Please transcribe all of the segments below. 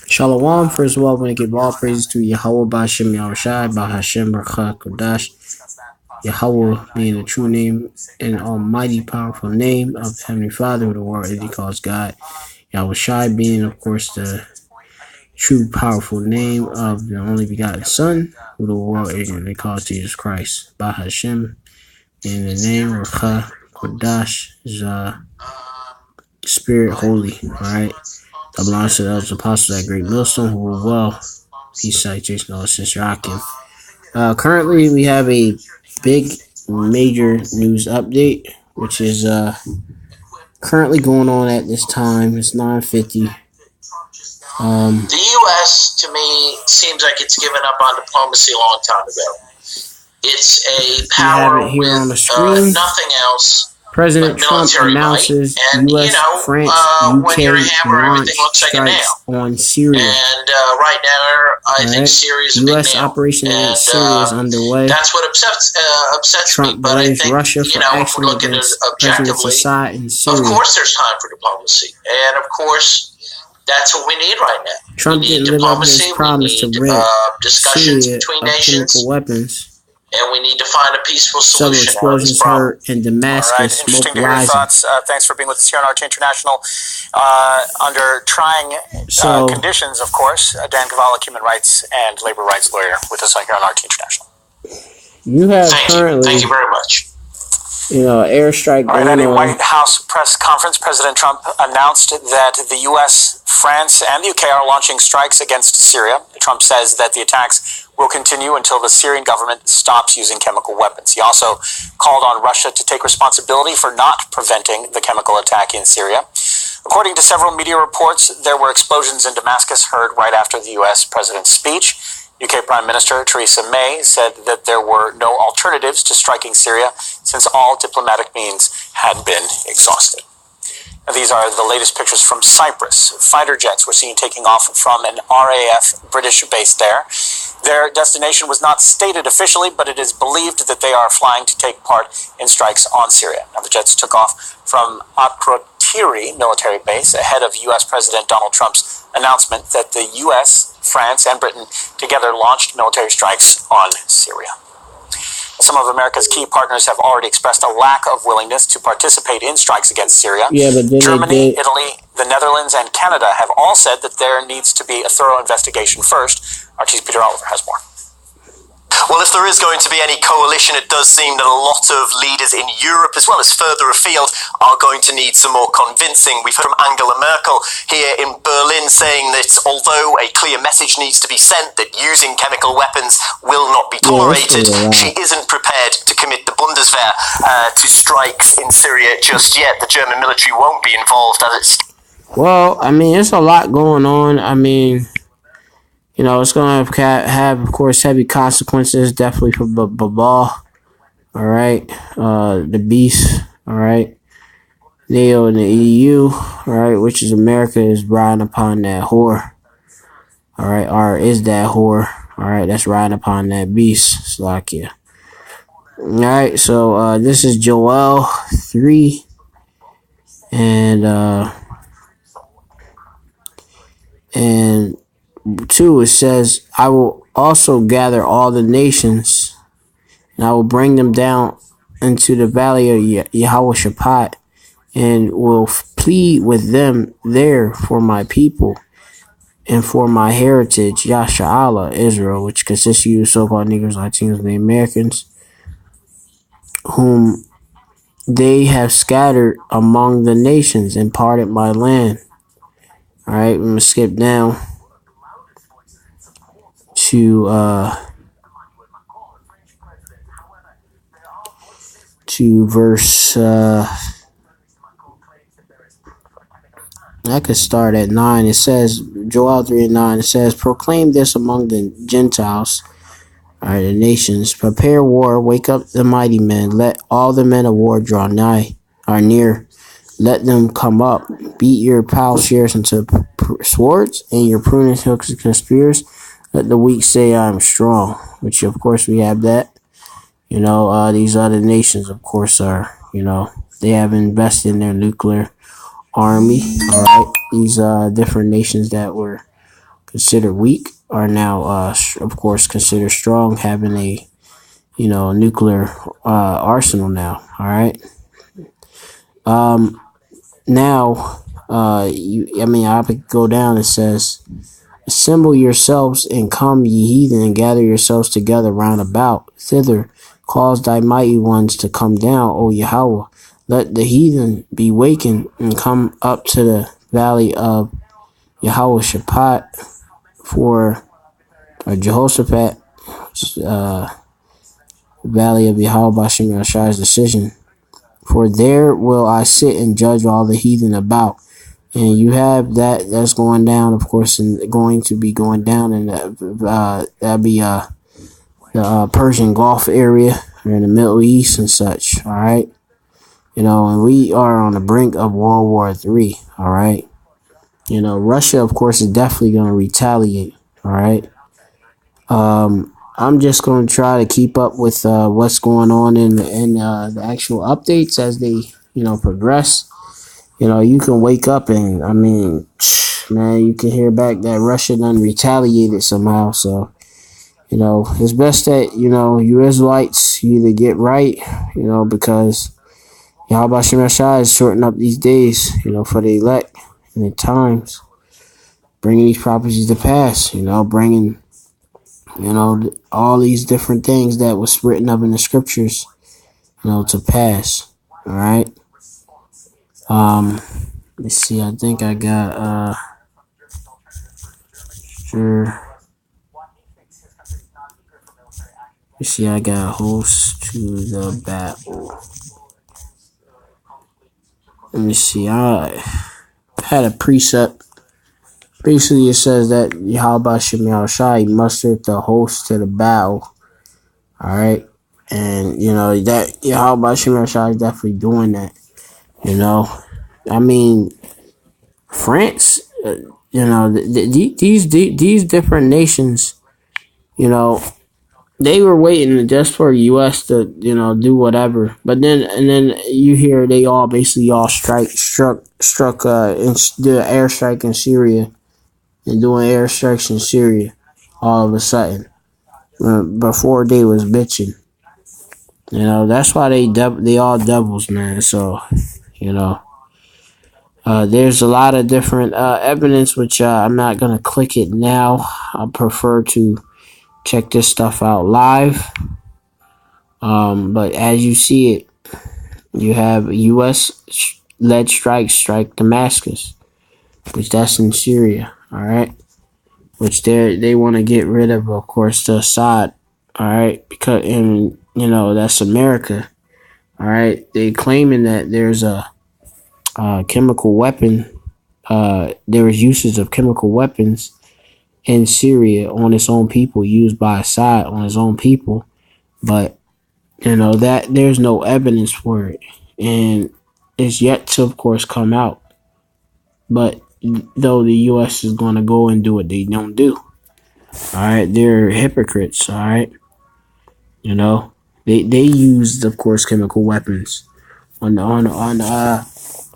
Shalom, first of all, I want to give all praises to Yahweh Ba'Shem Yahushai, Ba'Hashem Barcha Kodash. Yahweh being the true name and almighty powerful name of the Heavenly Father, who the world is calls God. Yahushai being, of course, the true powerful name of the only begotten Son, who the world ignorantly calls Jesus Christ. Ba'Hashem being the name of Barcha Kodash is Spirit Holy, alright? That belongs to the elders apostles at Great Millstone who rule well. Peace, salutation, all since Yakim. Currently, we have a big, major news update, which is currently going on at this time. It's 9:50. The U.S., to me, seems like it's given up on diplomacy a long time ago. It's a power with nothing else. President Trump announces U.S., France, UK launch strikes on Syria. And right now, I think Syria is a U.S. operation in Syria is underway. That's what upsets Trump me. But I think, Russia for if we look at it objectively, in Syria. Of course there's time for diplomacy. And of course, that's what we need right now. Trump didn't live up to his promise to rid discussions Syria between of nations. chemical weapons. And we need to find a peaceful solution. Several explosions heard in Damascus. All right, interesting to hear your thoughts. Thanks for being with us here on RT International. Under trying conditions, of course, Dan Cavallo, human rights and labor rights lawyer, with us here on RT International. You have Thank you very much. Airstrike going at a on. White House press conference, President Trump announced that the U.S., France, and the U.K. are launching strikes against Syria. Trump says that the attacks will continue until the Syrian government stops using chemical weapons. He also called on Russia to take responsibility for not preventing the chemical attack in Syria. According to several media reports, there were explosions in Damascus heard right after the U.S. president's speech. UK Prime Minister Theresa May said that there were no alternatives to striking Syria since all diplomatic means had been exhausted. Now, these are the latest pictures from Cyprus. Fighter jets were seen taking off from an RAF British base there. Their destination was not stated officially, but it is believed that they are flying to take part in strikes on Syria. Now, the jets took off from Akrotiri military base ahead of U.S. President Donald Trump's announcement that the U.S., France, and Britain together launched military strikes on Syria. Some of America's key partners have already expressed a lack of willingness to participate in strikes against Syria. Yeah, but Germany, Italy, the Netherlands, and Canada have all said that there needs to be a thorough investigation first. RT's Peter Oliver has more. Well, if there is going to be any coalition, it does seem that a lot of leaders in Europe, as well as further afield, are going to need some more convincing. We've heard from Angela Merkel here in Berlin saying that although a clear message needs to be sent that using chemical weapons will not be tolerated, she isn't prepared to commit the Bundeswehr to strikes in Syria just yet. The German military won't be involved as it's... Well, I mean, there's a lot going on. I mean, it's going to have, of course, heavy consequences, definitely for Babal, all right, the beast, all right, NATO and the EU, all right, which is America is riding upon that whore, all right, or is that whore, all right, that's riding upon that beast, Slovakia. All right, so this is Joel 3, and 2, it says, I will also gather all the nations, and I will bring them down into the valley of Yahweh Shaphat, and will plead with them there for my people and for my heritage, Yasha'Allah, Israel, which consists of you so-called Negroes, Latinos, and the Americans, whom they have scattered among the nations and parted my land. All right, I'm going to skip down to verse, I could start at 9. It says, Joel 3 and 9, it says, proclaim this among the Gentiles, all right, the nations, prepare war, wake up the mighty men, let all the men of war draw nigh, or near, let them come up, beat your plowshares into swords, and your pruning hooks into spears. Let the weak say I am strong, which of course we have that. These other nations, of course, are, they have invested in their nuclear army. All right, these different nations that were considered weak are now, of course, considered strong, having a nuclear arsenal now. All right. Now, I could go down. It says, "Assemble yourselves and come, ye heathen, and gather yourselves together round about. Thither cause thy mighty ones to come down, O Yahweh. Let the heathen be wakened and come up to the valley of Yahweh Shaphat for Jehoshaphat, uh, valley of Yahweh Bashem Yashai's decision. For there will I sit and judge all the heathen about." And you have that's going down, of course, and going to be going down, and that'd be the Persian Gulf area or in the Middle East and such. All right, and we are on the brink of World War III. All right, Russia, of course, is definitely going to retaliate. All right. I'm just going to try to keep up with what's going on in the actual updates as they progress. You can wake up and, man, you can hear back that Russia done retaliated somehow. So, it's best that, you Israelites, you either get right, because Yahweh Shem Yashai is shortening up these days, for the elect and the times, bringing these prophecies to pass, bringing, all these different things that was written up in the scriptures, to pass. All right. Let's see. I think I got sure. Let's see. I got host to the battle. Let me see. I had a precept. Basically, it says that Yahweh Shem Yahushai mustered the host to the battle. All right, and that Yahweh Shem Yahushai is definitely doing that. France. These different nations. They were waiting just for U.S. to do whatever, but then you hear they all basically all struck the airstrike in Syria and doing airstrikes in Syria all of a sudden before they was bitching. That's why they all devils, man. So there's a lot of different evidence, which I'm not gonna click it now. I prefer to check this stuff out live. But as you see it, you have U.S.-led strike Damascus, which that's in Syria. All right, which they want to get rid of course, the Assad. All right, because that's America. All right, they claiming that there's a chemical weapon. There was uses of chemical weapons in Syria on its own people, used by Assad on his own people, but that there's no evidence for it, and it's yet to, of course, come out. But though the U.S. is going to go and do what they don't do, all right, they're hypocrites. All right, they used, of course, chemical weapons on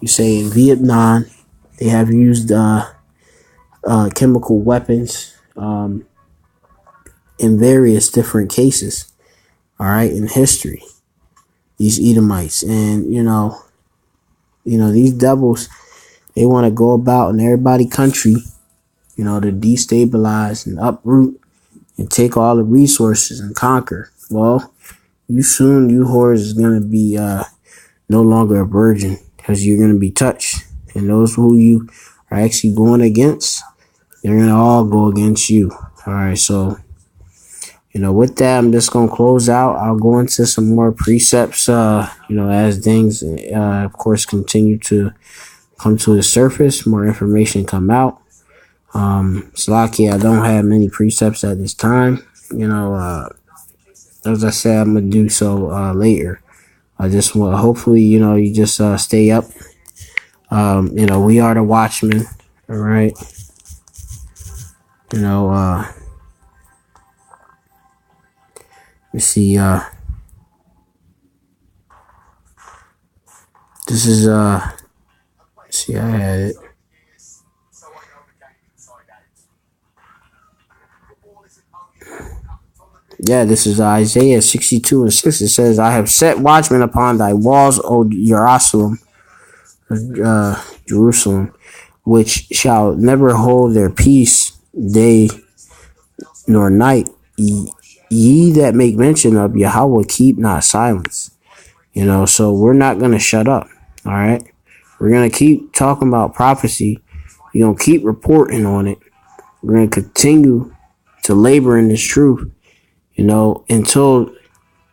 you say in Vietnam. They have used chemical weapons in various different cases. All right, in history, these Edomites, and these devils, they want to go about in everybody country, to destabilize and uproot and take all the resources and conquer. Well, you whores is gonna be no longer a virgin, because you're gonna be touched, and those who you are actually going against, they're gonna all go against you. All right, so with that, I'm just gonna close out. I'll go into some more precepts, as things, of course, continue to come to the surface, more information come out. Slaki, I don't have many precepts at this time. As I said, I'm gonna do so later. I just want, hopefully, you just stay up. We are the watchmen. All right. Let's see. This is let's see, I had it. Yeah, this is Isaiah 62:6. It says, I have set watchmen upon thy walls, O Jerusalem, Jerusalem, which shall never hold their peace day nor night. Ye that make mention of Yahweh keep not silence. You know, so we're not going to shut up. All right. We're going to keep talking about prophecy. We're going to keep reporting on it. We're going to continue to labor in this truth, you know, until,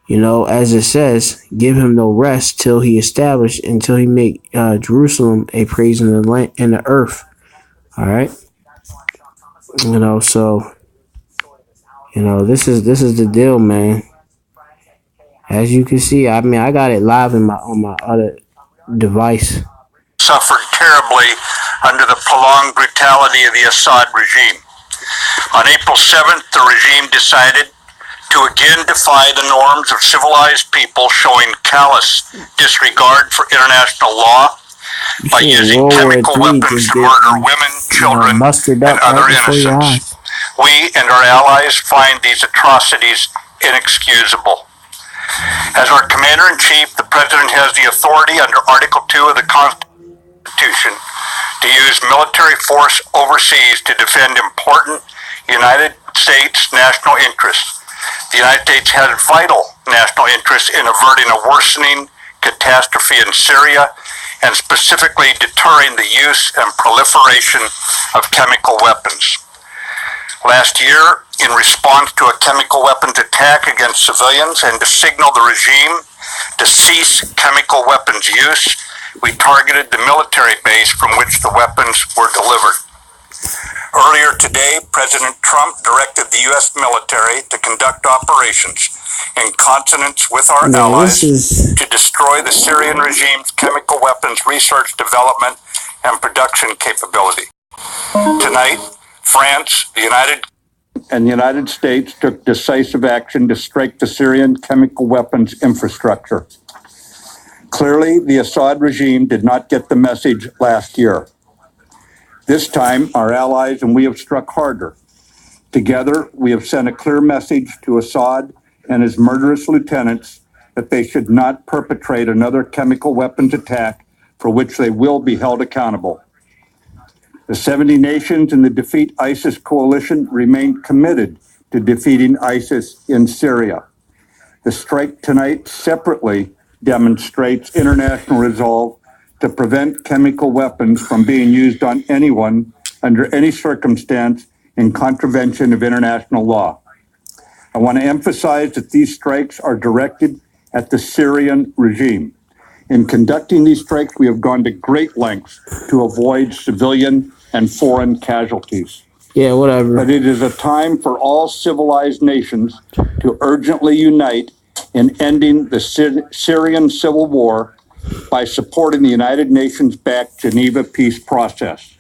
you know, as it says, give him no rest till he establish, until he make Jerusalem a praise in the land and the earth. All right. You know, so, you know, this is the deal, man. As you can see, I mean, I got it live on my other device. Suffered terribly under the prolonged brutality of the Assad regime. On April 7th, the regime decided to again defy the norms of civilized people, showing callous disregard for international law by using chemical weapons to murder women, children, and other innocents. We and our allies find these atrocities inexcusable. As our Commander-in-Chief, the President has the authority under Article 2 of the Constitution to use military force overseas to defend important United States national interests. The United States has vital national interests in averting a worsening catastrophe in Syria and specifically deterring the use and proliferation of chemical weapons. Last year, in response to a chemical weapons attack against civilians and to signal the regime to cease chemical weapons use, we targeted the military base from which the weapons were delivered. Earlier today, President Trump directed the U.S. military to conduct operations in consonance with our allies to destroy the Syrian regime's chemical weapons research, development, and production capability. Tonight, France, the United States took decisive action to strike the Syrian chemical weapons infrastructure. Clearly, the Assad regime did not get the message last year. This time, our allies and we have struck harder. Together, we have sent a clear message to Assad and his murderous lieutenants that they should not perpetrate another chemical weapons attack for which they will be held accountable. The 70 nations in the Defeat ISIS coalition remain committed to defeating ISIS in Syria. The strike tonight separately demonstrates international resolve to prevent chemical weapons from being used on anyone under any circumstance in contravention of international law. I want to emphasize that these strikes are directed at the Syrian regime. In conducting these strikes, we have gone to great lengths to avoid civilian and foreign casualties. Yeah, whatever. But it is a time for all civilized nations to urgently unite in ending the Syrian civil war by supporting the United Nations-backed Geneva peace process.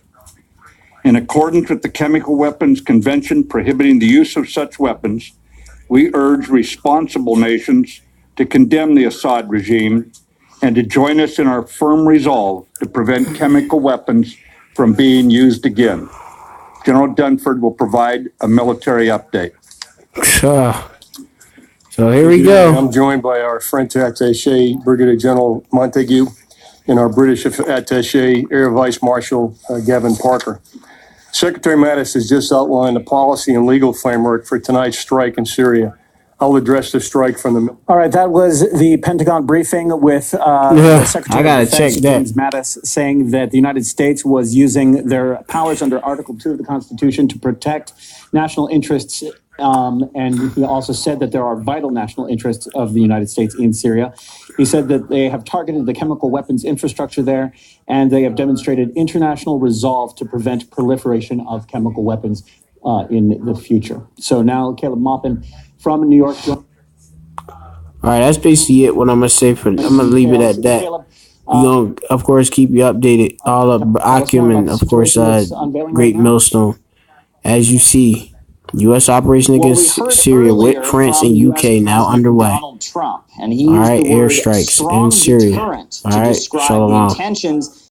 In accordance with the Chemical Weapons Convention prohibiting the use of such weapons, we urge responsible nations to condemn the Assad regime and to join us in our firm resolve to prevent chemical weapons from being used again. General Dunford will provide a military update. So here we go. I'm joined by our French attaché, Brigadier General Montague, and our British attaché, Air Vice Marshal Gavin Parker. Secretary Mattis has just outlined the policy and legal framework for tonight's strike in Syria. I'll address the strike from the... All right, that was the Pentagon briefing with Secretary of Defense James Mattis saying that the United States was using their powers under Article 2 of the Constitution to protect national interests. And he also said that there are vital national interests of the United States in Syria. He said that they have targeted the chemical weapons infrastructure there, and they have demonstrated international resolve to prevent proliferation of chemical weapons in the future. So now, Caleb Maupin from New York. All right, that's basically it. What I'm gonna say I'm gonna leave it at that. We're gonna, of course, keep you updated. All of Akim and, of course, Great Millstone. As you see, U.S. operation against Syria with France and UK now underway. All right, airstrikes in Syria. All right, shalom.